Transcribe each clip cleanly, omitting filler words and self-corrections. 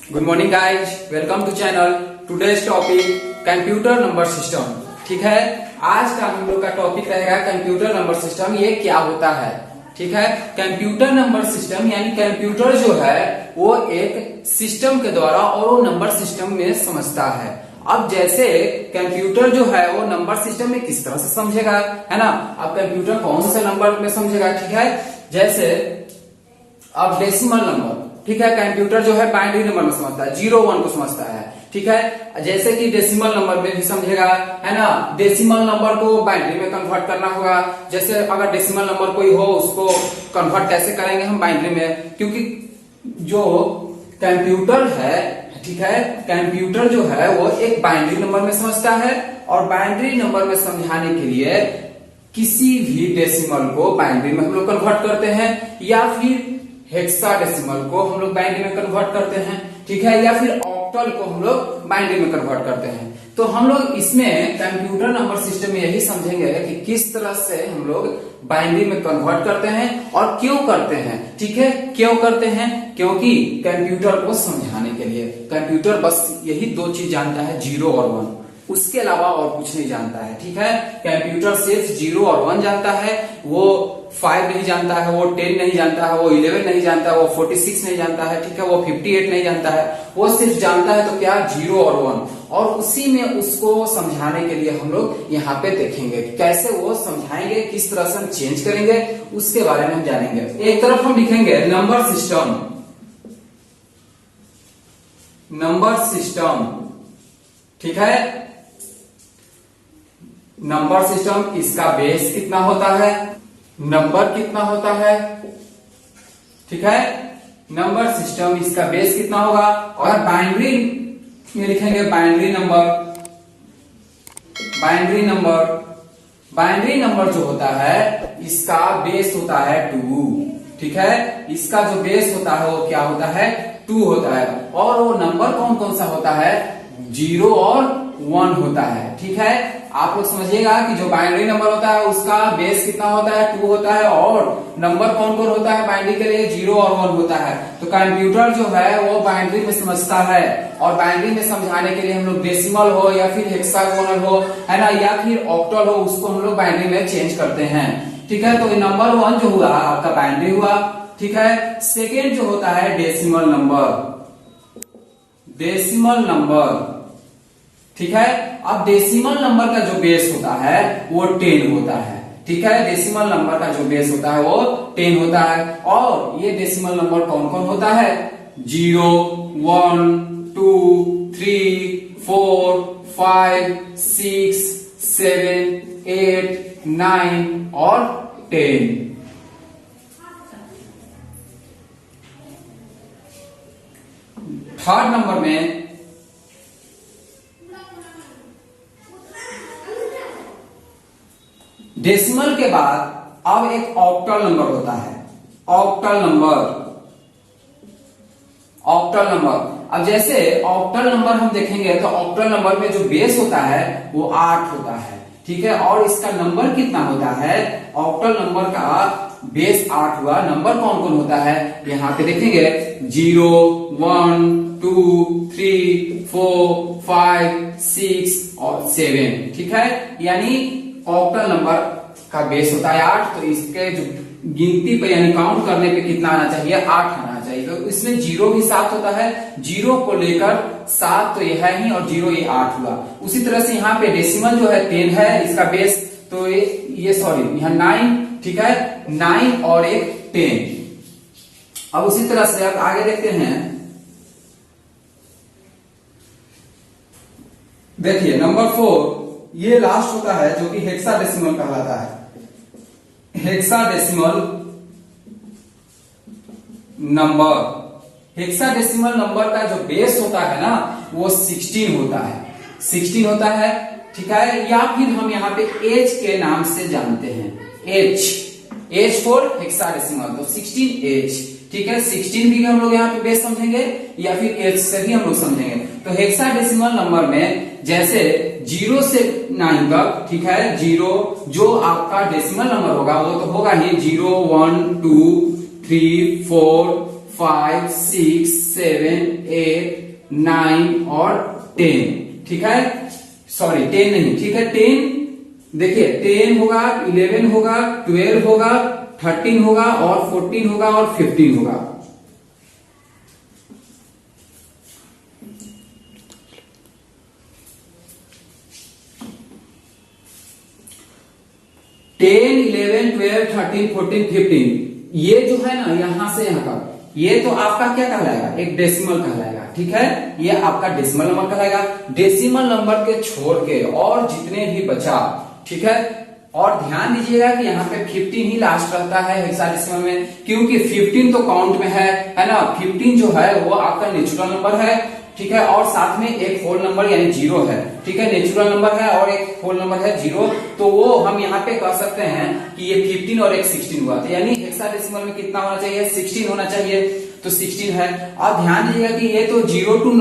Good morning guys, welcome to channel. Today's topic computer number system. ठीक है, आज का हम लोग का टॉपिक रहेगा कंप्यूटर नंबर सिस्टम। ये क्या होता है? ठीक है, कंप्यूटर नंबर सिस्टम यानी कंप्यूटर जो है वो एक सिस्टम के द्वारा और वो नंबर सिस्टम में समझता है। अब जैसे कंप्यूटर जो है वो नंबर सिस्टम में किस तरह से समझेगा, है ना। अब कंप्यूटर कौन से नंबर में समझेगा? ठीक है, जैसे अब डेसिमल नंबर, ठीक है, कंप्यूटर जो है बाइनरी नंबर में समझता है, 0 1 को समझता है। ठीक है, जैसे कि डेसिमल नंबर में भी समझेगा, है ना। डेसिमल नंबर को बाइनरी में कन्वर्ट करना होगा। जैसे अगर डेसिमल नंबर कोई हो उसको कन्वर्ट कैसे करेंगे हम बाइनरी में, क्योंकि जो कंप्यूटर है, ठीक है, कंप्यूटर जो है वो एक बाइनरी नंबर में समझता है और बाइनरी नंबर में समझाने के लिए किसी भी डेसिमल को बाइनरी में हम लोग कन्वर्ट करते हैं या फिर हेक्साडेसिमल को हम लोग बाइनरी में कन्वर्ट करते हैं। ठीक है, या फिर ऑक्टल को हम लोग बाइनरी में कन्वर्ट करते हैं। तो हम लोग इसमें कंप्यूटर नंबर सिस्टम में यही समझेंगे कि किस तरह से हम लोग बाइनरी में कन्वर्ट करते हैं और क्यों करते हैं। ठीक है, क्यों करते हैं? क्योंकि कंप्यूटर को समझाने के लिए कंप्यूटर बस यही दो चीज जानता है, 0 और 1, उसके अलावा और कुछ नहीं जानता है। ठीक है, कंप्यूटर सिर्फ 0 और 1 जानता है, वो 5 नहीं जानता है, वो 10 नहीं जानता है, वो 11 नहीं जानता है, वो 46 नहीं जानता है, ठीक है, वो 58 नहीं जानता है। वो सिर्फ जानता है तो क्या, 0 और 1। और उसी में उसको समझाने के लिए हम लोग यहाँ पे देखेंगे कैसे वो समझाएंगे, किस तरह से हम चेंज करेंगे, उसके बारे में हम जानेंगे। एक तरफ हम लिखेंगे नंबर सिस्टम, नंबर सिस्टम। ठीक है, नंबर सिस्टम, इसका बेस कितना होता है, नंबर कितना होता है। ठीक है, नंबर सिस्टम, इसका बेस कितना होगा। और बाइनरी में लिखेंगे binary number, binary number. Binary number जो होता है इसका बेस होता है 2। ठीक है, इसका जो बेस होता है वो क्या होता है, 2 होता है। और वो नंबर कौन कौन सा होता है, 0 और 1 होता है। ठीक है, आप लोग समझिएगा कि जो बाइनरी नंबर होता है उसका बेस कितना होता है, 2 होता है। और नंबर कौन कौन होता है बाइनरी के लिए, 0 और 1 होता है। तो कंप्यूटर जो है वो बाइनरी में समझता है और बाइनरी में समझाने के लिए हम लोग डेसिमल हो या फिर हेक्सागोनल हो, है ना, या फिर ऑक्टल हो, उसको हम लोग बाइनरी में चेंज करते हैं। ठीक है, तो नंबर 1 जो हुआ आपका बाइनरी हुआ। ठीक है, सेकेंड जो होता है डेसिमल नंबर, डेसिमल नंबर। ठीक है, अब डेसिमल नंबर का जो बेस होता है वो 10 होता है। ठीक है, डेसिमल नंबर का जो बेस होता है वो 10 होता है। और ये डेसिमल नंबर कौन कौन होता है, 0 1 2 3 4 5 6 7 8 9 और 10। थर्ड नंबर में डेसिमल के बाद अब एक ऑक्टल नंबर होता है, ऑक्टल नंबर, ऑक्टल नंबर। अब जैसे ऑक्टल नंबर हम देखेंगे तो ऑक्टल नंबर में जो बेस होता है वो 8 होता है। ठीक है, और इसका नंबर कितना होता है, ऑक्टल नंबर का बेस 8 हुआ। नंबर कौन कौन होता है यहाँ पे देखेंगे, 0 1 2 3 4 5 6 और 7। ठीक है, यानी ऑक्टल नंबर का बेस होता है 8। तो इसके जो गिनती पे यानी काउंट करने पे कितना आना चाहिए, 8 आना चाहिए। तो इसमें 0 भी 7 होता है, 0 को लेकर 7 तो यह है ही और 0 ये 8 हुआ। उसी तरह से यहाँ पे डेसिमल जो है 10 है, इसका बेस तो ये सॉरी यहाँ 9। ठीक है, 9 और एक 10। अब उसी तरह से अब आगे देखते हैं, देखिए नंबर 4, ये लास्ट होता है जो कि हेक्साडेसिमल कहलाता है, हेक्साडेसिमल नंबर। हेक्साडेसिमल नंबर का जो बेस होता है ना वो 16 होता है, 16 होता है। ठीक है, या फिर हम यहाँ पे एच के नाम से जानते हैं, एच फॉर हेक्साडेसिमल, तो 16H। ठीक है, 16 भी हम लोग यहाँ पे बेस समझेंगे या फिर एच से भी हम लोग समझेंगे। तो हेक्साडेसिमल नंबर में जैसे 0 से 9 तक, ठीक है, 0 जो आपका डेसिमल नंबर होगा वो तो होगा ही 0 1 2 3 4 5, 6, 7, 8, 9 और 10। ठीक है, सॉरी 10 नहीं, ठीक है 10, देखिए 10 होगा, 11 होगा, 12 होगा, 13 होगा और 14 होगा और 15 होगा। टेन, 11, 12, 13, 14, 15, ये जो है ना यहां से यहां का, ये तो आपका क्या कहलाएगा, एक डेसिमल कहलाएगा। ठीक है, ये आपका डेसिमल नंबर कहलाएगा। डेसिमल नंबर के छोड़ के और जितने भी बचा, ठीक है, और ध्यान दीजिएगा कि यहाँ पे 15 ही लास्ट रहता है हेक्साडेसिमल में, क्योंकि 15 तो काउंट में है ना। 15 जो है वो आपका नेचुरल नंबर है, ठीक है, और साथ में एक होल नंबर यानी 0 है। ठीक है, नेचुरल नंबर है और एक होल नंबर है 0, तो वो हम यहाँ पे कह सकते हैं कि ये 15 और एक 16 हुआ, तो यानी हेक्साडेसिमल में कितना होना चाहिए, 16 होना चाहिए, तो 16 है। अब ध्यान दीजिएगा कि ये तो 0 to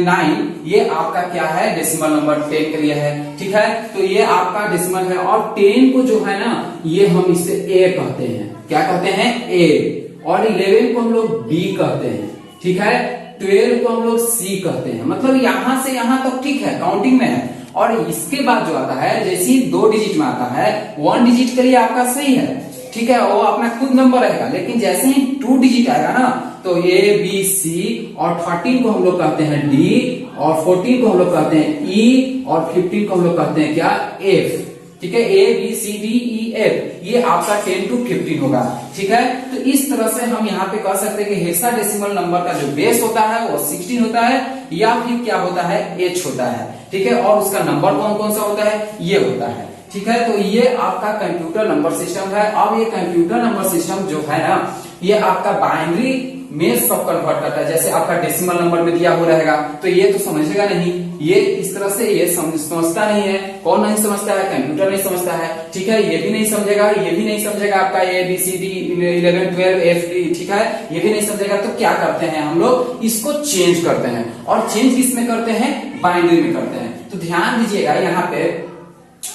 9 ये आपका क्या है, डेसिमल नंबर 10 के लिए है। ठीक है, तो ये आपका डेसिमल है, और 10 को जो है ना ये हम इसे ए कहते हैं, क्या कहते हैं, ए, और 11 को हम लोग बी कहते हैं। ठीक है, 12 को हम लोग सी कहते हैं। मतलब यहां से यहां तक ठीक है, काउंटिंग में है, और इसके बाद जो आता है, जैसे ही 2 डिजिट में आता है, 1 डिजिट के लिए आपका सही है, ठीक है, वो अपना खुद नंबर रहेगा, लेकिन जैसे ही 2 डिजिट आएगा ना, तो ए बी सी, और 13 को हम लोग कहते हैं डी, और 14 को हम लोग कहते हैं ई, और 15 को हम लोग कहते हैं क्या, एफ। ठीक है, A B C D E F, ये आपका 10 to 15 होगा। ठीक है, तो इस तरह से हम यहाँ पे कह सकते हैं कि हेक्साडेसिमल नंबर का जो बेस होता है वो 16 होता है, या फिर क्या होता है, एच होता है। ठीक है, और उसका नंबर कौन कौन सा होता है, ये होता है। ठीक है, तो ये आपका कंप्यूटर नंबर सिस्टम है। अब ये कंप्यूटर नंबर सिस्टम जो है ना, ये आपका बाइनरी में सब कन्वर्ट करता है। जैसे आपका डेसिमल नंबर में दिया हुआ रहेगा, तो ये तो समझेगा नहीं, ये इस तरह से ये समझता नहीं है। कौन नहीं समझता है, कंप्यूटर नहीं समझता है। ठीक है, ये भी नहीं समझेगा, ये भी नहीं समझेगा, आपका A B C D 11 12 F D, ठीक है, ये भी नहीं समझेगा। तो क्या करते हैं हम लोग, इसको चेंज करते हैं, और चेंज किसमें करते हैं, बाइनरी में करते हैं। तो ध्यान दीजिएगा, यहाँ पे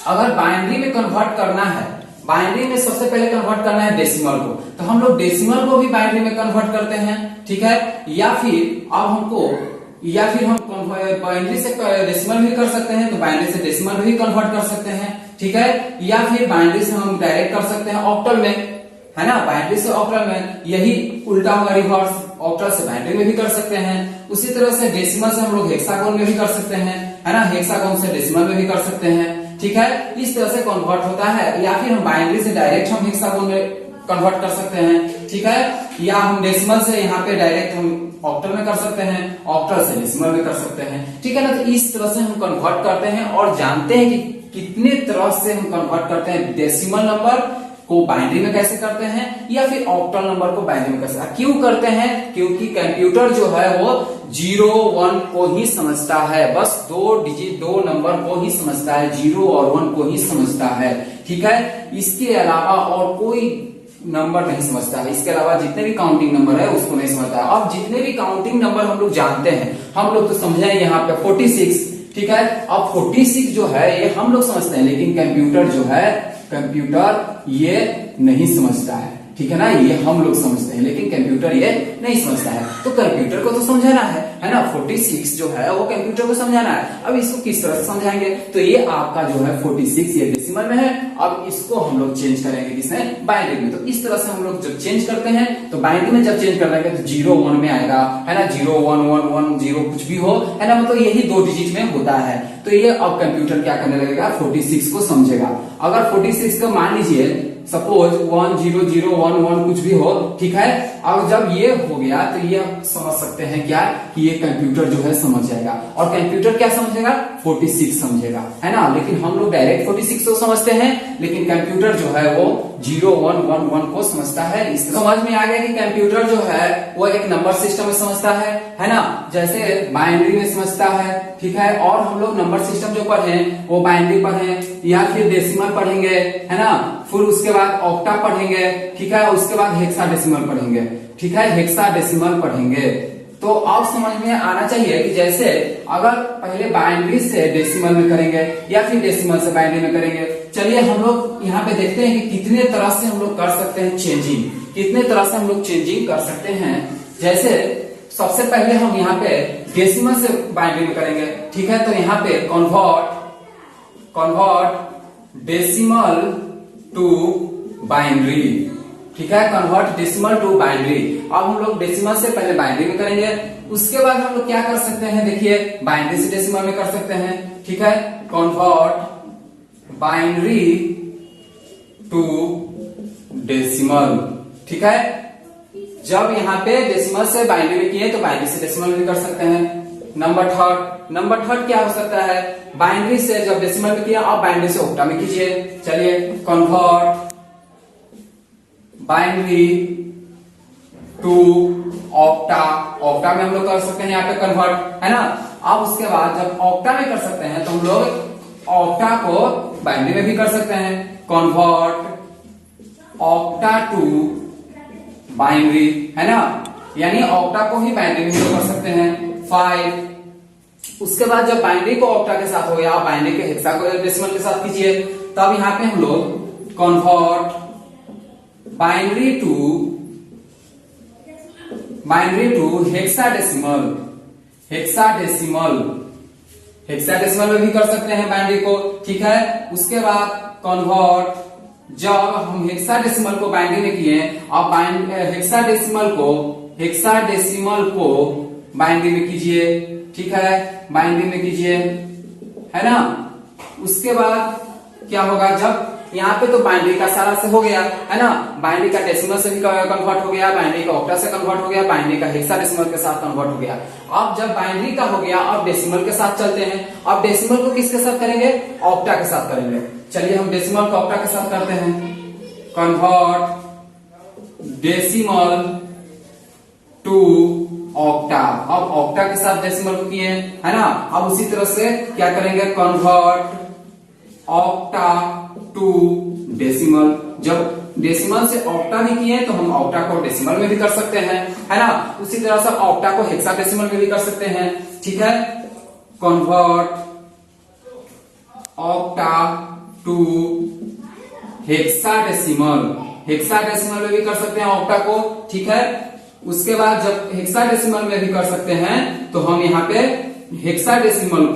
अगर बाइनरी में कन्वर्ट करना है, बाइनरी में सबसे पहले कन्वर्ट करना है डेसिमल को, तो हम लोग डेसिमल को भी बाइनरी में कन्वर्ट करते हैं। ठीक है, या फिर अब हमको, या फिर हम बाइनरी से डेसिमल भी कर सकते हैं, तो बाइनरी से डेसिमल भी कन्वर्ट कर सकते हैं। ठीक है, या फिर बाइनरी से हम डायरेक्ट कर सकते हैं ऑक्टल में, है ना, बाइनरी से ऑक्टल में, यही उल्टा होगा रिवर्स, ऑक्टल से बाइनरी में भी कर सकते हैं। उसी तरह से डेसिमल से हम लोग हेक्सागोन में भी कर सकते हैं, है ना, हेक्सागोन से डेसिमल में भी कर सकते हैं। ठीक है, इस तरह से कन्वर्ट होता है। या फिर हम बाइनरी से डायरेक्ट हम हेक्सागोन में कन्वर्ट कर सकते हैं। ठीक है, या हम डेसिमल से यहाँ पे डायरेक्ट हम ऑक्टल में कर सकते हैं, ऑक्टल से डेसिमल में कर सकते हैं। ठीक है ना, तो इस तरह से हम कन्वर्ट करते हैं, और जानते हैं कि कितने तरह से हम कन्वर्ट करते हैं। डेसिमल नंबर को बाइनरी में कैसे करते हैं, या फिर ऑक्टल नंबर को बाइनरी में कैसे, क्यों करते हैं, क्योंकि कंप्यूटर जो है वो 0 1 को ही समझता है, बस 2 डिजिट 2 नंबर को ही समझता है, 0 और 1 को ही समझता है। ठीक है, इसके अलावा और कोई नंबर नहीं समझता है, इसके अलावा जितने भी काउंटिंग नंबर है उसको नहीं समझता है। अब जितने भी काउंटिंग नंबर हम लोग जानते हैं, हम लोग तो समझे यहाँ पे 46। ठीक है, अब 46 जो है ये हम लोग समझते हैं, लेकिन कंप्यूटर जो है, कंप्यूटर ये नहीं समझता है। ठीक है ना, ये हम लोग समझते हैं, लेकिन कंप्यूटर ये नहीं समझता है। तो कंप्यूटर को तो समझाना है ना, 46 जो है वो कंप्यूटर को समझाना है। अब इसको किस तरह से समझाएंगे, तो ये आपका जो है 46 ये डेसिमल में है। अब इसको हम लोग चेंज करेंगे किसमें, बाइनरी में। तो इस तरह से हम लोग जब चेंज करते हैं, तो बाइनरी में जब चेंज कर देंगे तो 0 1 में आएगा, है ना, 0 1 1 1 0 कुछ भी हो, है ना, मतलब यही 2 डिजिट में होता है। तो ये अब कंप्यूटर क्या करने लगेगा, 46 को समझेगा। अगर 46 को मान लीजिए सपोज 1 0 0 1 1 कुछ भी हो, ठीक है, अब जब ये हो गया तो ये समझ सकते हैं क्या, कि ये कंप्यूटर जो है समझ जाएगा। और कंप्यूटर क्या समझेगा, 46 समझेगा, है ना। लेकिन हम लोग डायरेक्ट 46 को समझते हैं, लेकिन कंप्यूटर जो है वो 0 1 1 1 को समझता है। इस समझ में आ गया कि कंप्यूटर जो है वो एक नंबर सिस्टम में समझता है ना, जैसे बाइनरी में समझता है। ठीक है, और हम लोग नंबर सिस्टम जो पढ़े वो बाइनरी पढ़े, या फिर डेसिमल पढ़ेंगे, है ना, फिर उसके बाद ऑक्टा पढ़ेंगे। ठीक है, उसके बाद हेक्साडेसिमल पढ़ेंगे। ठीक है, हेक्साडेसिमल पढ़ेंगे। तो अब समझ में आना चाहिए कि जैसे अगर पहले बाइनरी से डेसिमल में करेंगे, या फिर डेसिमल से बाइनरी में करेंगे। चलिए हम लोग यहाँ पे देखते हैं कि कितने तरह से हम लोग कर सकते हैं चेंजिंग, कितने तरह से हम लोग चेंजिंग कर सकते हैं। जैसे सबसे पहले हम यहाँ पे डेसिमल से बाइनरी में करेंगे, ठीक है। तो यहाँ पे कन्वर्ट डेसिमल टू बाइनरी, ठीक है, कन्वर्ट डेसिमल टू बाइनरी। अब हम लोग डेसिमल से पहले बाइनरी में करेंगे, उसके बाद हम लोग क्या कर सकते हैं, देखिए बाइनरी से डेसिमल में कर सकते हैं, ठीक है। कन्वर्ट बाइनरी टू डेसिमल, ठीक है। जब यहाँ पे डेसिमल से बाइनरी में किए तो बाइनरी से डेसिमल भी कर सकते हैं। नंबर थर्ड क्या हो सकता है, बाइनरी से जब डेसिमल में किया अब बाइनरी से ऑक्टा में कीजिए। चलिए कन्वर्ट बाइनरी टू ऑक्टा में हम लोग कर सकते हैं यहाँ पे कन्वर्ट, है ना। अब उसके बाद जब ऑक्टा में कर सकते हैं तो हम लोग ऑक्टा को बाइनरी में भी कर सकते हैं। कन्वर्ट ऑक्टा टू बाइनरी, है ना, यानी ऑक्टा को ही बाइनरी में कर सकते हैं। 5 उसके बाद जब बाइनरी को ऑक्टा के साथ हो गया, बाइनरी के हेक्सा को डेसिमल के साथ कीजिए, तब यहाँ पे हम लोग कन्वर्ट बाइनरी टू हेक्साडेसिमल में भी कर सकते हैं बाइनरी को, ठीक है। उसके बाद कन्वर्ट, जब हम हेक्साडेसिमल को बाइनरी में किए, अब हेक्साडेसिमल को बाइनरी में कीजिए, ठीक है, बाइनरी में कीजिए, है ना। उसके बाद क्या होगा, जब यहाँ पे तो बाइनरी का सारा से हो गया, है ना, बाइनरी का डेसिमल से भी कन्वर्ट हो गया, बाइनरी का ऑक्टा से कन्वर्ट हो गया, बाइनरी का हेक्साडेसिमल के साथ कन्वर्ट हो गया। अब जब बाइनरी का हो गया, अब डेसिमल के साथ चलते हैं। अब डेसिमल को किसके साथ करेंगे, ऑक्टा के साथ करेंगे। चलिए हम डेसिमल को ऑक्टा के साथ करते हैं। कन्वर्ट डेसिमल टू ऑक्टा, अब ऑक्टा के साथ डेसिमल को किए, है ना। अब उसी तरह से क्या करेंगे, कन्वर्ट ऑक्टा टू डेसिमल। जब डेसिमल से ऑक्टा में किए तो हम ऑक्टा को डेसिमल में भी कर सकते हैं, है ना। उसी तरह से ऑक्टा को हेक्साडेसिमल में भी कर सकते हैं, ठीक है। कन्वर्ट ऑक्टा टू हेक्साडेसिमल में भी कर सकते हैं ऑक्टा को, ठीक है। उसके बाद जब हेक्साडेसिमल में भी कर सकते हैं तो हम यहाँ पे हेक्साडेसिमल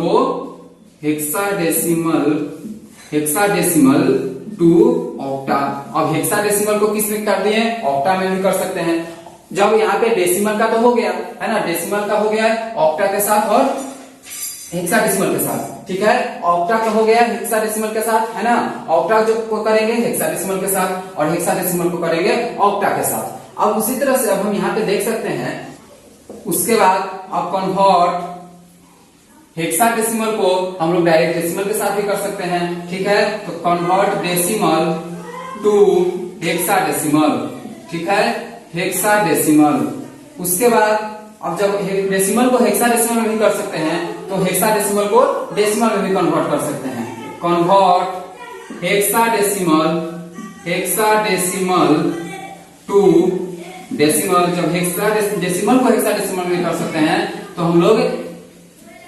टू ऑक्टा। अब हेक्साडेसिमल को किस में कर दिए, ऑक्टा में भी कर सकते हैं। जब यहाँ पे डेसिमल का तो हो गया, है ना, डेसिमल का हो गया ऑक्टा के साथ और हेक्साडेसिमल के साथ, ठीक है। ऑक्टा का हो गया हेक्साडेसिमल के साथ, है ना। ऑक्टा जो को करेंगे हेक्साडेसिमल के साथ और हेक्साडेसिमल को करेंगे ऑक्टा के साथ। अब उसी तरह से अब हम यहाँ पे देख सकते हैं, उसके बाद अब कन्वर्ट हेक्साडेसिमल को हम लोग डायरेक्ट डेसिमल के साथ भी कर सकते हैं, ठीक है। तो कन्वर्ट डेसिमल टू हेक्साडेसिमल, ठीक है, हेक्साडेसिमल। उसके बाद अब जब डेसिमल को हेक्साडेसिमल में भी कर सकते हैं तो हेक्साडेसिमल को डेसिमल में भी कन्वर्ट कर सकते हैं। Convert hexadecimal to decimal. जब डेसिमल को हेक्साडेसिमल में कर सकते हैं तो हम लोग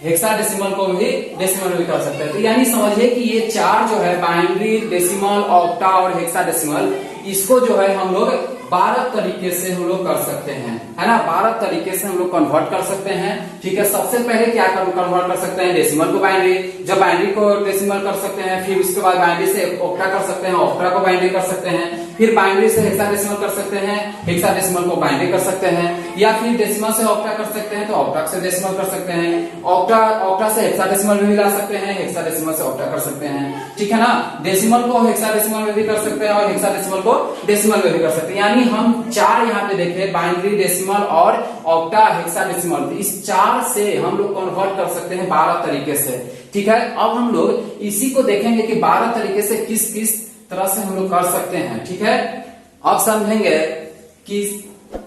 हेक्साडेसिमल को भी डेसिमल में कर सकते हैं। तो यानी समझिए कि ये चार जो है बाइनरी, डेसिमल, ऑक्टा और हेक्साडेसिमल, इसको जो है हम लोग 12 तरीके से हम लोग कर सकते हैं, है ना। 12 तरीके से हम लोग कन्वर्ट कर सकते हैं, ठीक है। सबसे पहले क्या कन्वर्ट कर सकते हैं, डेसिमल को बाइनरी, जब बाइनरी को डेसिमल कर सकते हैं, फिर उसके बाद बाइनरी से ऑक्टा कर सकते हैं, ऑक्टा को बाइनरी कर सकते हैं, फिर बाइनरी से हेक्साडेसिमल कर सकते हैं, हेक्साडेसिमल को बाइनरी कर सकते हैं, या फिर डेसिमल से ऑक्टा कर सकते हैं तो ऑक्टा से डेसिमल कर सकते हैं, ऑक्टा से हेक्साडेसिमल में भी ला सकते हैं, हेक्साडेसिमल से ऑक्टा कर सकते हैं, ठीक है ना। डेसिमल को हेक्साडेसिमल में भी कर सकते हैं और हेक्साडेसिमल को डेसिमल में भी कर सकते हैं। यानी हम चार यहाँ पे देखे, बाइनरी, डेसिमल और ऑक्टा, हेक्साडेसिमल, इस चार से हम लोग कन्वर्ट कर सकते हैं 12 तरीके से, ठीक है। अब हम लोग इसी को देखेंगे कि 12 तरीके से किस किस तरह से हम लोग कर सकते हैं, ठीक है। अब समझेंगे कि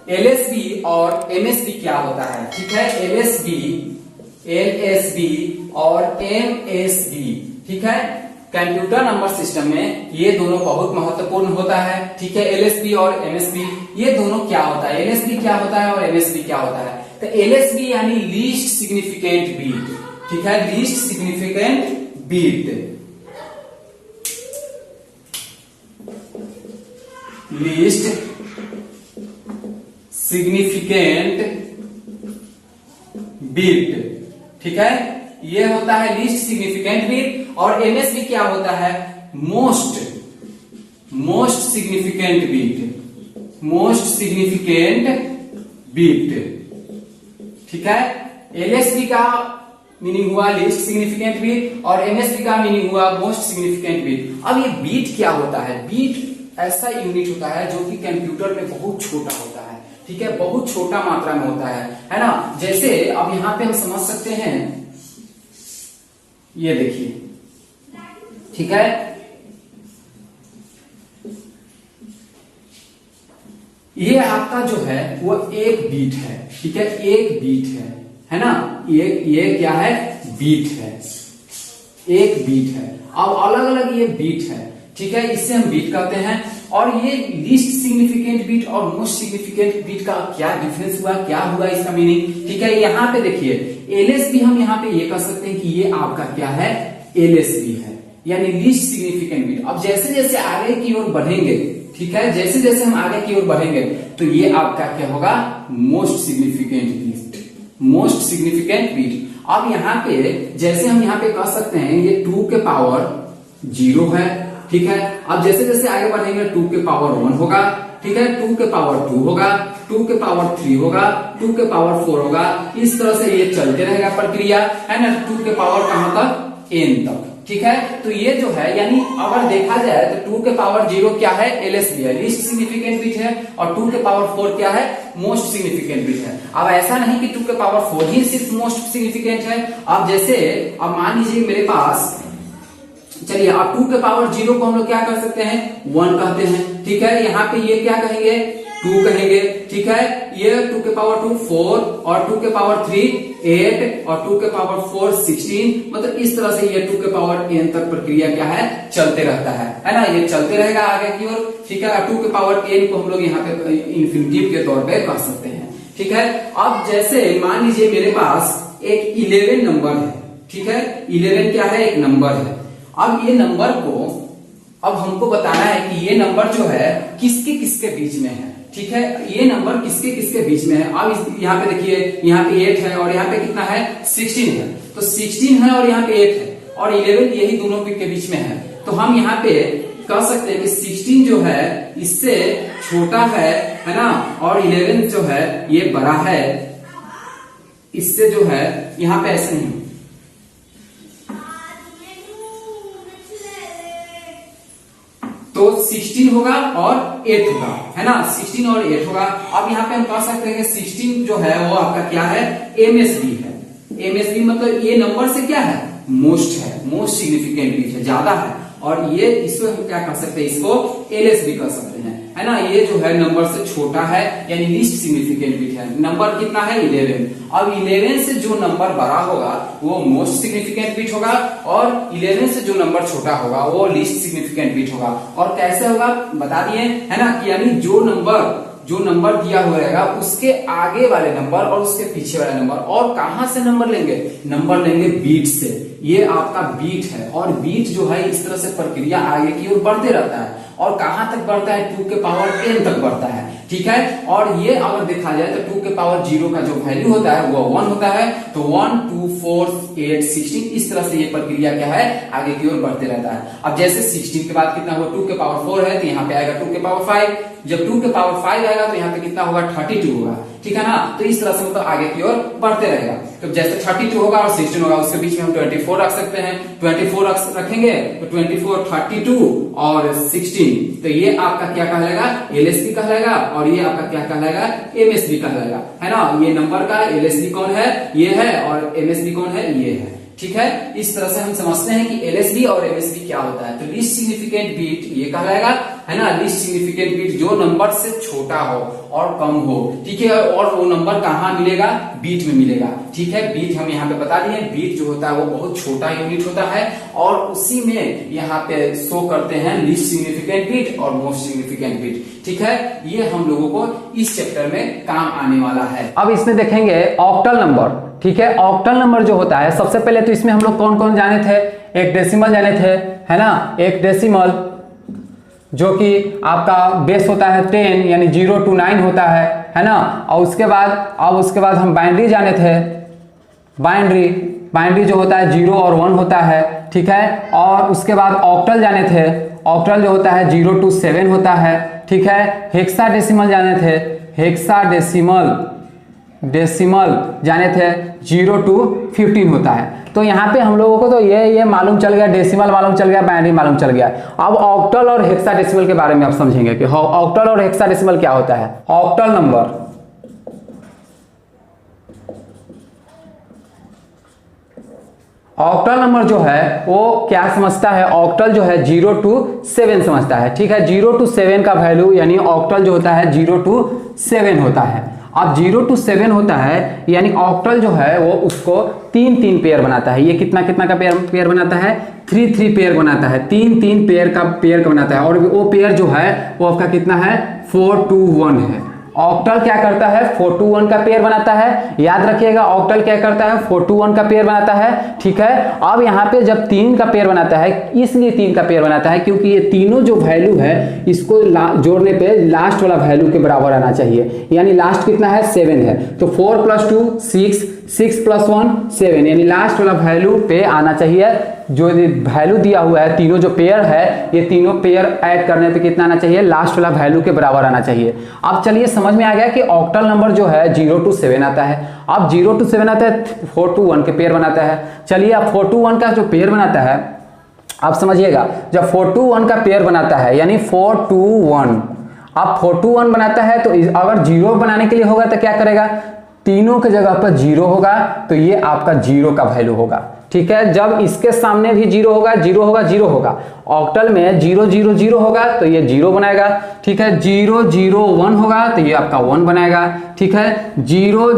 एलएसबी और एमएसबी क्या होता है, ठीक है। एलएसबी और एमएसबी, ठीक है। कंप्यूटर नंबर सिस्टम में ये दोनों बहुत महत्वपूर्ण होता है, ठीक है। एलएसबी और एमएसबी ये दोनों क्या होता है, एलएसबी क्या होता है और एमएसबी क्या होता है। तो एलएसबी यानी लीस्ट सिग्निफिकेंट बीट, ठीक है, least significant bit, least significant bit, ठीक है, ये होता है लीस्ट सिग्निफिकेंट बिट। और एमएसबी क्या होता है? Most significant bit, most significant bit, ठीक है। एलएसबी का मीनिंग हुआ लीस्ट सिग्निफिकेंट बिट और एमएसबी का मीनिंग हुआ मोस्ट सिग्निफिकेंट बिट। अब ये बीट क्या होता है? बीट ऐसा यूनिट होता है जो कि कंप्यूटर में बहुत छोटा होता है, ठीक है, बहुत छोटा मात्रा में होता है ना। जैसे अब यहां पे हम समझ सकते हैं, ये देखिए, ठीक है, ये आपका जो है वो एक बीट है, ठीक है, एक बीट है ना, ये क्या है? बीट है, एक बीट है। अब अलग अलग ये बीट है, ठीक है, इससे हम बीट कहते हैं। और ये लीस्ट सिग्निफिकेंट बीट और मोस्ट सिग्निफिकेंट बीट का क्या डिफरेंस हुआ, क्या हुआ इसका मीनिंग, ठीक है। यहाँ पे देखिए एलएसबी, हम यहाँ पे ये कह सकते हैं कि ये आपका क्या है? एलएसबी है, यानी लीस्ट सिग्निफिकेंट बीट। अब जैसे जैसे आगे की ओर बढ़ेंगे, ठीक है, जैसे जैसे हम आगे की ओर बढ़ेंगे तो ये आपका क्या होगा? Most significant bit, most significant bit. अब यहाँ पे जैसे हम यहाँ पे कह सकते हैं ये 2 के पावर 0 है, ठीक है। अब जैसे जैसे आगे बढ़ेंगे 2 के पावर 1 होगा, ठीक है, 2 के पावर 2 होगा, 2 के पावर 3 होगा, 2 के पावर 4 होगा। इस तरह से ये चलते रहेगा प्रक्रिया, है ना, 2 के पावर कहां तक? n तक, ठीक है। तो ये जो है, यानी अगर देखा जाए तो 2 के पावर 0 क्या है? एलएसबी है, लीस्ट सिग्निफिकेंट बिट है। और 2 के पावर 4 क्या है? मोस्ट सिग्निफिकेंट बिट है। अब ऐसा नहीं कि 2 के पावर 4 ही सिर्फ मोस्ट सिग्निफिकेंट है। अब जैसे अब मान लीजिए मेरे पास, चलिए अब 2 के पावर 0 को हम लोग क्या कर सकते हैं? 1 कहते हैं, ठीक है। यहाँ पे ये क्या कहेंगे? 2 कहेंगे, ठीक है। ये 2 के पावर 2 4 और 2 के पावर 3 8 और 2 के पावर 4 16, मतलब इस तरह से ये 2 के पावर n तक प्रक्रिया क्या है? चलते रहता है ना, ये चलते रहेगा आगे की ओर, ठीक है। 2 के पावर n को हम लोग यहाँ पे इन्फिनिटिव के तौर पे कर सकते हैं, ठीक है। अब जैसे मान लीजिए मेरे पास एक 11 नंबर है, ठीक है, 11 क्या है? एक नंबर है। अब ये नंबर को अब हमको बताना है कि ये नंबर जो है किसके किसके बीच में है, ठीक है, ये नंबर किसके किसके बीच में है। अब यहाँ पे देखिए, यहाँ पे 8 है और यहाँ पे कितना है? 16 है। तो 16 है और यहाँ पे 8 है और 11 यही दोनों के बीच में है। तो हम यहाँ पे कह सकते हैं कि 16 जो है इससे छोटा है ना, और 11 जो है ये बड़ा है इससे, जो है यहाँ पे ऐसे नहीं। तो 16 होगा और 8 होगा, है ना, 16 और 8 होगा। अब यहाँ पे हम कह सकते हैं कि 16 जो है वो आपका क्या है? एमएसबी है। एमएसबी मतलब ये नंबर से क्या है? मोस्ट है, मोस्ट सिग्निफिकेंट बीट है, ज्यादा है। और ये इसको हम क्या कर सकते हैं? इसको एलएसबी कर सकते हैं, है ना। ये जो है नंबर से छोटा है, यानी लीस्ट सिग्निफिकेंट बिट है। नंबर कितना है? 11। अब 11 से जो नंबर बड़ा होगा वो मोस्ट सिग्निफिकेंट बिट होगा और 11 से जो नंबर छोटा होगा वो लीस्ट सिग्निफिकेंट बिट होगा। और कैसे होगा बता दिए, है ना, कि यानी जो नंबर दिया हुआ रहेगा उसके आगे वाले नंबर और उसके पीछे वाले नंबर। और कहां से नंबर लेंगे? नंबर लेंगे बीट से। ये आपका बीट है और बीट जो है इस तरह से प्रक्रिया आगे की ओर बढ़ते रहता है। और कहां तक बढ़ता है? 2 के पावर n तक बढ़ता है, ठीक है। और ये अगर देखा जाए तो 2 के पावर 0 का जो वैल्यू होता है वो 1 होता है। तो 1 2 4 8 16 इस तरह से ये प्रक्रिया क्या है? आगे की ओर बढ़ते रहता है। अब जैसे 16 के बाद कितना हुआ? 2 के पावर 4 है तो यहाँ पे आएगा 2 के पावर 5। जब 2 के पावर 5 आएगा तो यहाँ पे कितना होगा? 32 होगा, ठीक है ना। तो इस तरह से मतलब आगे की ओर बढ़ते रहेगा। तो जैसे 32 होगा और 16 होगा उसके बीच में हम 24 रख सकते हैं। 24 रखेंगे तो 24 32 और 16, तो ये आपका क्या कहलाएगा? एलएसबी कहलाएगा। और ये आपका क्या कहलाएगा? एमएसबी कहलाएगा, है ना। ये नंबर का एलएसबी कौन है? ये है। और एमएसबी कौन है? ये है, ठीक है। इस तरह से हम समझते हैं कि एलएसबी और एमएसबी क्या होता है। तो लीस्ट सिग्निफिकेंट बीट ये कहलाएगा, है ना, लीस्ट सिग्निफिकेंट बीट जो नंबर से छोटा हो और कम हो, ठीक है। और वो नंबर कहाँ मिलेगा? बीट में मिलेगा, ठीक है। बीट हम यहाँ पे बता दिए, बीट जो होता है वो बहुत छोटा यूनिट होता है और उसी में यहाँ पे शो करते हैं लीस्ट सिग्निफिकेंट बीट और मोस्ट सिग्निफिकेंट बीट, ठीक है। ये हम लोगों को इस चैप्टर में काम आने वाला है। अब इसमें देखेंगे ऑक्टल नंबर, ठीक है। ऑक्टल नंबर जो होता है, सबसे पहले तो इसमें हम लोग कौन कौन जाने थे? एक डेसिमल जाने थे, है ना। एक डेसिमल जो कि आपका बेस होता है 10, यानी 0 to 9 होता है, है ना। और उसके बाद हम बाइनरी जाने थे। बाइनरी जो होता है 0 और 1 होता है, ठीक है। और उसके बाद ऑक्टल जाने थे। ऑक्टल जो होता है 0 to 7 होता है, ठीक है। हेक्साडेसिमल जाने थे। हेक्साडेसिमल जाने थे 0 to 15 होता है। तो यहाँ पे हम लोगों को तो ये मालूम चल गया, डेसिमल मालूम चल गया, बाइनरी मालूम चल गया। अब ऑक्टल और हेक्साडेसिमल के बारे में आप समझेंगे कि ऑक्टल और हेक्साडेसिमल क्या होता है। ऑक्टल नंबर जो है वो क्या समझता है, ऑक्टल जो है 0 to 7 समझता है, ठीक है। 0 to 7 का वैल्यू यानी ऑक्टल जो होता है 0 to 7 होता है। अब 0 to 7 होता है यानी ऑक्टल जो है वो उसको 3 पेयर बनाता है। ये कितना का पेयर बनाता है, 3 पेयर बनाता है, 3 पेयर का बनाता है। और वो पेयर जो है वो आपका कितना है, 4 to 1 है। ऑक्टल क्या करता है, 4 to 1 का पेयर बनाता है। याद रखिएगा ऑक्टल क्या करता है, 4 to 1 का पेयर बनाता है, ठीक है। अब यहाँ पे जब 3 का पेयर बनाता है, इसलिए 3 का पेयर बनाता है क्योंकि ये तीनों जो वैल्यू है इसको जोड़ने पे लास्ट वाला वैल्यू के बराबर आना चाहिए। यानी लास्ट कितना है, 7 है। तो 4 + 2 6, 6 + 1 7, यानी लास्ट वाला वैल्यू पे आना चाहिए। जो वैल्यू दिया हुआ है, तीनों जो पेयर है, ये तीनों पेयर ऐड करने पे कितना आना चाहिए, लास्ट वाला वैल्यू के बराबर आना चाहिए। अब चलिए समझ में आ गया कि ऑक्टल नंबर जो है 0 to 7 आता है। अब 0 to 7 आता है, 4 to 1 के पेयर बनाता है। चलिए अब 4 to 1 का जो पेयर बनाता है, आप समझिएगा, जब 4 to 1 का पेयर बनाता है यानी 4 to 1, अब 4 to 1 बनाता है तो अगर 0 बनाने के लिए होगा तो क्या करेगा, तीनों के जगह पर 0 होगा, तो ये आपका 0 का वैल्यू होगा, ठीक है। जब इसके सामने भी 0 होगा, 0 होगा, 0 होगा, ऑक्टल में 0 0 0 होगा तो ये 0 बनाएगा, ठीक है। 0 0 1 होगा तो ये आपका 1 बनाएगा, ठीक है। 0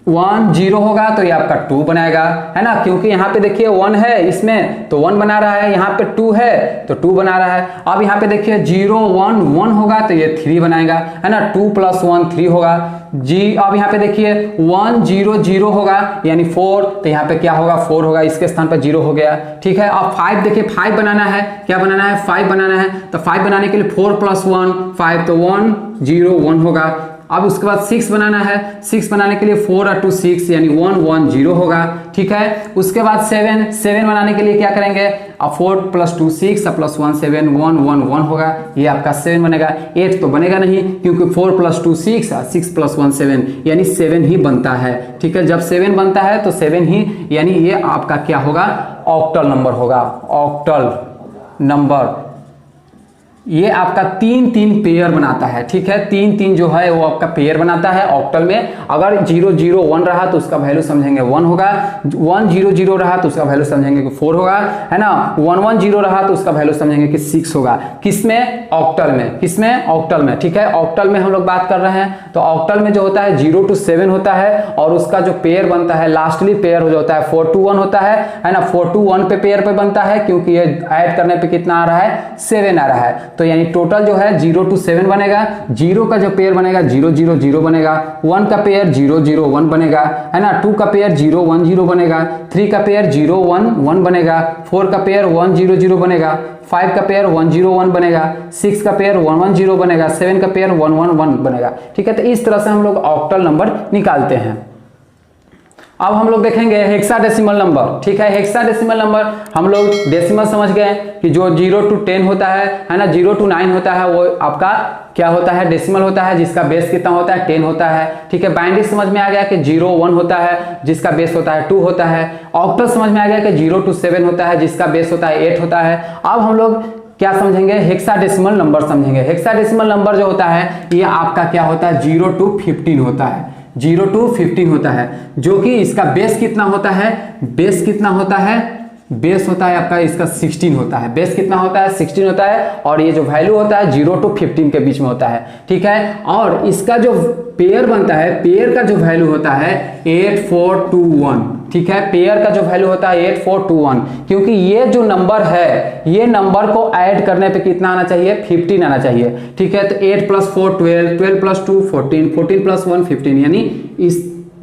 1 0 होगा तो ये आपका 2 बनाएगा, है ना। क्योंकि यहाँ पे देखिए 1 है इसमें तो 1 बना रहा है, यहाँ पे 2 है तो 2 बना रहा है। अब यहाँ पे देखिए 0 1 1 होगा तो ये 3 बनाएगा, है ना। 2 + 1 3 होगा। अब यहाँ पे देखिए 1 0 0 होगा यानी 4, तो यहाँ पे क्या होगा, 4 होगा, इसके स्थान पर 0 हो गया, ठीक है। अब 5 देखिए, 5 बनाना है, क्या बनाना है, 5 बनाना है। तो 5 बनाने के लिए 4 + 1 5, तो 1 0 1 होगा। अब उसके बाद 6 बनाना है, 6 बनाने के लिए 4 और 2 6 यानी 1 1 0 होगा, ठीक है। उसके बाद 7 बनाने के लिए क्या करेंगे, अब 4 + 2 6 + 1 7 1 1 1 होगा, ये आपका 7 बनेगा। 8 तो बनेगा नहीं क्योंकि 4 + 2 6 6 + 1 7 यानी 7 ही बनता है, ठीक है। जब 7 बनता है तो 7 ही, यानी ये आपका क्या होगा, ऑक्टल नंबर होगा। ऑक्टल नंबर ये आपका 3 पेयर बनाता है, ठीक है। 3 जो है वो आपका पेयर बनाता है ऑक्टल में। अगर 0 0 1 रहा तो उसका वैल्यू समझेंगे 1 होगा, 1 0 0 रहा तो उसका वैल्यू समझेंगे कि 4 होगा, है ना। 1 1 0 रहा तो उसका वैल्यू समझेंगे कि 6 होगा। किसमें, ऑक्टल में। किसमें, ऑक्टल में, ठीक है। ऑक्टल में हम लोग बात कर रहे हैं, तो ऑक्टल में जो होता है 0 to 7 होता है और उसका जो पेयर बनता है, लास्टली पेयर हो जाता है 4 to 1 होता है ना। 4 to 1 पे पेयर पे बनता है क्योंकि ये ऐड करने पे कितना आ रहा है, 7 आ रहा है। तो यानी टोटल जो है 0 to 7 बनेगा। 0 का जो पेयर बनेगा 0 0 0 बनेगा। 1 का पेयर 0 0 1 बनेगा, है ना। 2 का पेयर 0 1 0 बनेगा। 3 का पेयर 0 1 1 बनेगा। 4 का पेयर 1 0 0 बनेगा। 5 का पेयर 1 0 1 बनेगा। 6 का पेयर 1 1 0 बनेगा। 7 का पेयर 1 1 1 बनेगा, ठीक है। तो इस तरह से हम लोग ऑक्टल नंबर निकालते हैं। अब हम लोग देखेंगे हेक्साडेसिमल नंबर, ठीक है। हेक्साडेसिमल नंबर हम लोग डेसिमल समझ गए कि जो 0 to 10 होता है ना, 0 to 9 होता है, वो आपका क्या होता है, डेसिमल होता है, जिसका बेस कितना होता है, 10 होता है, ठीक है। बाइनरी समझ में आ गया कि 0 1 होता है, जिसका बेस होता है 2 होता है। ऑक्टल समझ में आ गया कि 0 to 7 होता है, जिसका बेस होता है 8 होता है। अब हम लोग क्या समझेंगे, हेक्साडेसिमल नंबर समझेंगे। हेक्साडेसिमल नंबर जो होता है ये आपका क्या होता है, 0 to 15 होता है। 0 to 15 होता है, जो कि इसका बेस कितना होता है, बेस कितना होता है, बेस होता है आपका इसका 16 होता है। बेस कितना होता है, 16 होता है। और ये जो वैल्यू होता है 0 to 15 के बीच में होता है, ठीक है। और इसका जो पेयर बनता है, पेयर का जो वैल्यू होता है 8 4 2 1, ठीक है। पेयर का जो वैल्यू होता है 8 4 2 1, क्योंकि ये जो नंबर है, ये नंबर को ऐड करने पे कितना आना चाहिए, 15 आना चाहिए, ठीक है। तो 8 + 4 12, 12 + 2 14, 14 + 1 15, यानी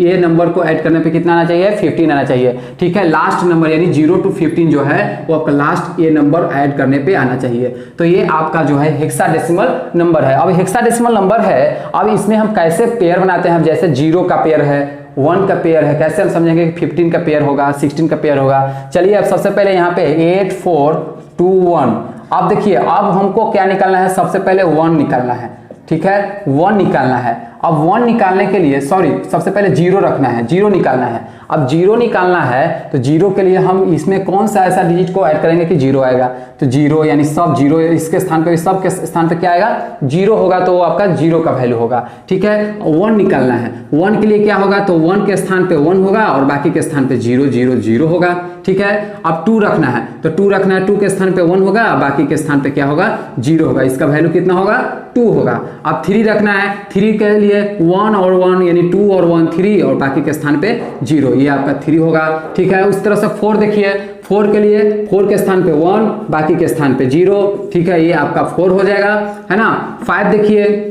ये नंबर को ऐड करने पे कितना आना चाहिए, 15 आना चाहिए। ठीक है, लास्ट नंबर यानी 0 to 15 जो है वो आपका लास्ट ये नंबर ऐड करने पे आना चाहिए। तो ये आपका जो है हेक्साडेसिमल नंबर है। अब हेक्साडेसिमल नंबर है, अब इसमें हम कैसे पेयर बनाते हैं, जैसे 0 का पेयर है, 1 का पेयर है, कैसे हम समझेंगे कि 15 का पेयर होगा, 16 का पेयर होगा। चलिए अब सबसे पहले यहाँ पे 8 4 2 1। अब देखिए अब हमको क्या निकालना है, सबसे पहले 1 निकालना है। ठीक है, 1 निकालना है। अब 1 निकालने के लिए सबसे पहले 0 रखना है, 0 निकालना है। अब 0 निकालना है तो 0 के लिए हम इसमें कौन सा ऐसा डिजिट को ऐड करेंगे कि 0 आएगा, तो 0 यानी सब 0 इसके स्थान पे, सब के स्थान पे क्या आएगा, 0 होगा, तो आपका 0 का वैल्यू होगा। ठीक है, 1 निकालना है, 1 के लिए क्या होगा, तो 1 के स्थान पे 1 होगा और बाकी के स्थान पे 0 0 0 होगा। ठीक है, अब 2 रखना है, तो 2 रखना है, 2 के स्थान पे 1 होगा, बाकी के स्थान पे क्या होगा, 0 होगा, इसका वैल्यू कितना होगा, 2 होगा। अब 3 रखना है, 3 के लिए 1 और 1 यानी 2 और 1 3 और बाकी के स्थान पे 0, ये आपका 3 होगा। ठीक है, उस तरह से 4 देखिए, 4 के लिए 4 के स्थान पे 1, बाकी के स्थान पे 0। ठीक है, ये आपका 4 हो जाएगा, है ना। 5 देखिए,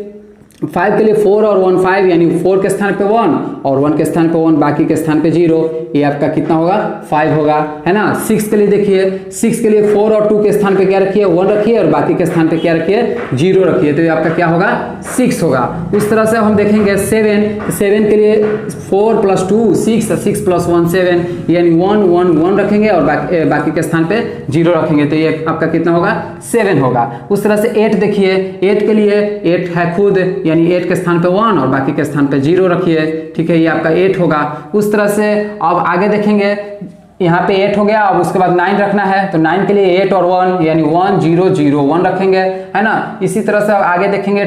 5 के लिए 4 और 1 5 यानी 4 के स्थान पे 1 और 1 के स्थान पे 1, बाकी के स्थान पे 0, ये आपका कितना होगा, 5 होगा, है ना। 6 के लिए देखिए, 6 के लिए 4 और 2 के स्थान पे क्या रखिए, 1 रखिए और बाकी के स्थान पे क्या रखिए, 0 रखिए, तो ये आपका क्या होगा, 6 होगा। उस तरह से हम देखेंगे 7 के लिए 4 + 2 6, 6 + 1 7 यानी 1 1 1 रखेंगे और बाकी के स्थान पे 0 रखेंगे, तो ये आपका कितना होगा, 7 होगा। उस तरह से 8 देखिए, 8 के लिए 8 है खुद यानी 8 के स्थान पे 1 और बाकी के स्थान पे 0 रखिए। ठीक है, ये आपका 8 होगा। उस तरह से अब आगे देखेंगे, यहाँ पे 8 हो गया, अब उसके बाद 9 रखना है, तो 9 के लिए 8 और 1 यानी 1 0 0 1 रखेंगे, है ना। इसी तरह से अब आगे देखेंगे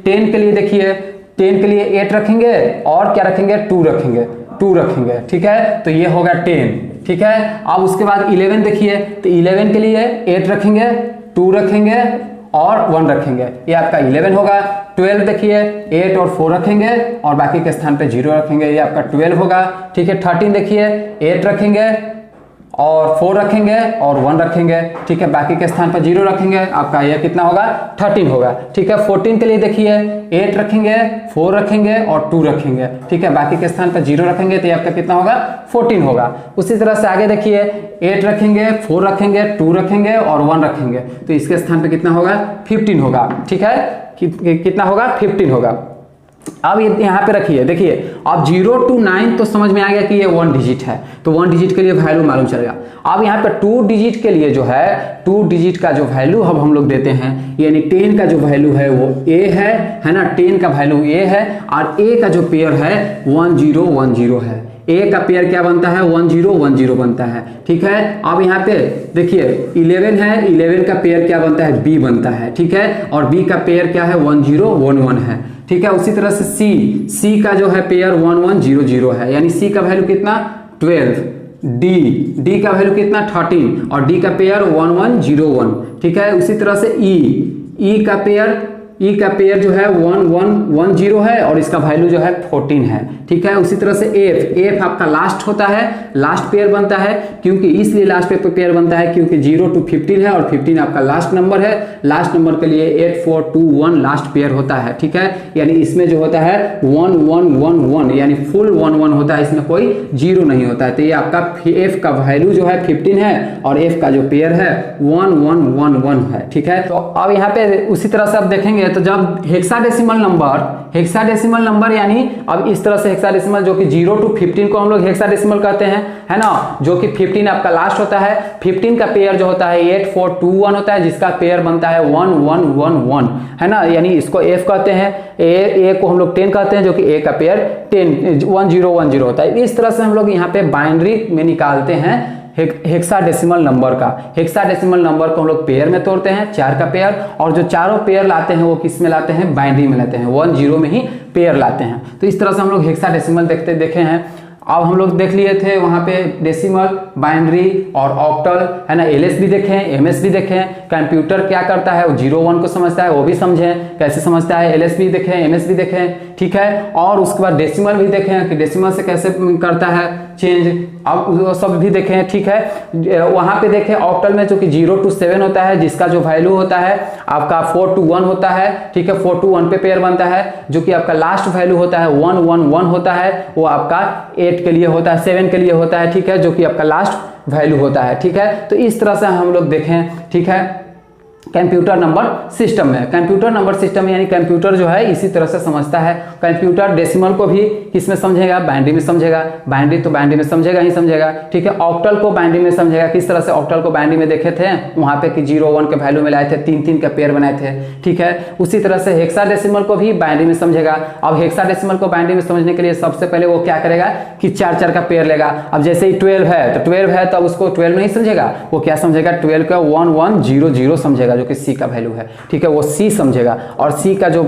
10 के लिए देखिए, 10 के लिए 8 रखेंगे और क्या रखेंगे, 2 रखेंगे। ठीक है, तो ये होगा 10। ठीक है, अब उसके बाद 11 देखिए, तो 11 के लिए 8 रखेंगे, 2 रखेंगे और 1 रखेंगे, ये आपका 11 होगा। 12 देखिए, 8 और 4 रखेंगे और बाकी के स्थान पे 0 रखेंगे, ये आपका 12 होगा। ठीक है, 13 देखिए, 8 रखेंगे और 4 रखेंगे और 1 रखेंगे। ठीक है, बाकी के स्थान पर 0 रखेंगे, आपका यह कितना होगा, 13 होगा। ठीक है, 14 के लिए देखिए, 8 रखेंगे, 4 रखेंगे और 2 रखेंगे। ठीक है, बाकी के स्थान पर 0 रखेंगे, तो ये आपका कितना होगा, 14 होगा। उसी तरह से आगे देखिए, 8 रखेंगे, 4 रखेंगे, 2 रखेंगे और 1 रखेंगे, तो इसके स्थान पर कितना होगा, 15 होगा। ठीक है, कितना होगा, 15 होगा। अब ये यहाँ पे रखिए, देखिए अब 0 to 9 तो समझ में आ गया कि ये 1 डिजिट है, तो 1 डिजिट के लिए वैल्यू मालूम चलेगा। अब यहाँ पे 2 डिजिट के लिए जो है, 2 डिजिट का जो वैल्यू अब हम लोग देते हैं, यानी 10 का जो वैल्यू है वो a है ना, 10 का वैल्यू a है और a का जो पेयर है 1 0 1 0 है। a का पेयर क्या बनता है, 1 0 1 0 बनता है। ठीक है, अब यहाँ पे देखिए 11 है, 11 का पेयर क्या बनता है, b बनता है। ठीक है, और b का पेयर क्या है, 1 0 1 1 है। ठीक है, उसी तरह से C का जो है पेयर 1 1 0 0 है, यानी C का वैल्यू कितना, 12। D का वैल्यू कितना, 13 और D का पेयर 1 1 0 1। ठीक है, उसी तरह से E का पेयर जो है 1 1 1 0 है और इसका वैल्यू जो है 14 है। ठीक है, उसी तरह से F आपका लास्ट होता है, लास्ट पेयर बनता है, क्योंकि इसलिए लास्ट पेयर बनता है क्योंकि 0 to 15 है और 15 आपका लास्ट नंबर है। लास्ट नंबर के लिए 8 4 2 1 लास्ट पेयर होता है। ठीक है, यानी इसमें जो होता है 1 1 1 1 यानी फुल 1 1 होता है, इसमें कोई 0 नहीं होता है। तो ये आपका F का वैल्यू जो है 15 है और F का जो पेयर है 1 1 1 1 है। ठीक है, तो अब यहाँ पे उसी तरह से आप देखेंगे, तो जब हेक्साडेसिमल नंबर यानी अब इस तरह से हेक्साडेसिमल जो कि 0 to 15 को हम लोग हेक्साडेसिमल कहते हैं, है ना, जो कि 15 आपका लास्ट होता है। 15 का पेयर जो होता है 8 4 2 1 होता है, जिसका पेयर बनता है 1 1 1 1, है ना, यानी इसको F कहते हैं। A को हम लोग 10 कहते हैं, जो कि A का पेयर 10 1 0 1 0 होता है। इस तरह से हम लोग यहाँ पे बाइनरी में निकालते हैं हेक्साडेसिमल नंबर का। हेक्साडेसिमल नंबर को हम लोग पेयर में तोड़ते हैं, 4 का पेयर, और जो चारों पेयर लाते हैं वो किस में लाते हैं, बाइनरी में लाते हैं, 1 0 में ही पेयर लाते हैं। तो इस तरह से हम लोग हेक्साडेसिमल देखे हैं। अब हम लोग देख लिए थे वहां पे डेसिमल, बाइनरी और ऑक्टल, है ना, एलएस भी देखें, एमएस भी देखें। कंप्यूटर क्या करता है, वो 0 1 को समझता है, वो भी समझें कैसे समझता है। एलएस भी देखें, एमएस भी देखें। ठीक है, और उसके बाद डेसिमल भी देखें कि डेसिमल से कैसे करता है। चेंज, अब वो सब भी देखें, ठीक है। वहां पे देखें ऑक्टल में जो कि 0 to 7 होता है, जिसका जो वैल्यू होता है आपका 4 to 1 होता है, ठीक है। 4 to 1 पे पेयर बनता है, जो कि आपका लास्ट वैल्यू होता है 1 1 1 होता है, वो आपका 8 के लिए होता है, 7 के लिए होता है, ठीक है, जो कि आपका लास्ट वैल्यू होता है, ठीक है। तो इस तरह से हम लोग देखें, ठीक है, कंप्यूटर नंबर सिस्टम में। कंप्यूटर नंबर सिस्टम यानी कंप्यूटर जो है इसी तरह से समझता है। कंप्यूटर डेसिमल को भी किसमें समझेगा, बाइनरी में समझेगा, बाइनरी तो बाइनरी में समझेगा ही समझेगा, ठीक है। ऑक्टल को बाइनरी में समझेगा। किस तरह से ऑक्टल को बाइनरी में देखे थे वहां पे कि 0 1 के वैल्यू में लाए थे, 3 3 के पेयर बनाए थे, ठीक है। उसी तरह से हेक्साडेसिमल को भी बाइनरी में समझेगा। अब हेक्साडेसिमल को बाइनरी में समझने के लिए सबसे पहले वो क्या करेगा कि 4 4 का पेयर लेगा। अब जैसे ही 12 है तो 12 है, तब उसको 12 नहीं समझेगा, वो क्या समझेगा, 12 का 1 1 0 0 समझेगा, जो कि सी का वैल्यू है, ठीक है, वो सी समझेगा। और सी का जो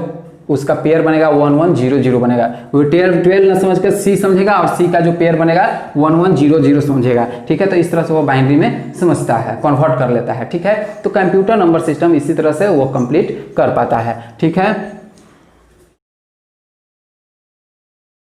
उसका पेयर बनेगा 1 1 0 0 बनेगा, वो 12 ना समझ कर सी समझेगा, और सी का जो पेयर बनेगा 1 1 0 0 समझेगा, ठीक है। तो इस तरह से वो बाइनरी में समझता है, कन्वर्ट कर लेता है, ठीक है। तो कंप्यूटर नंबर सिस्टम इसी तरह से वो कंप्लीट कर पाता है, ठीक है।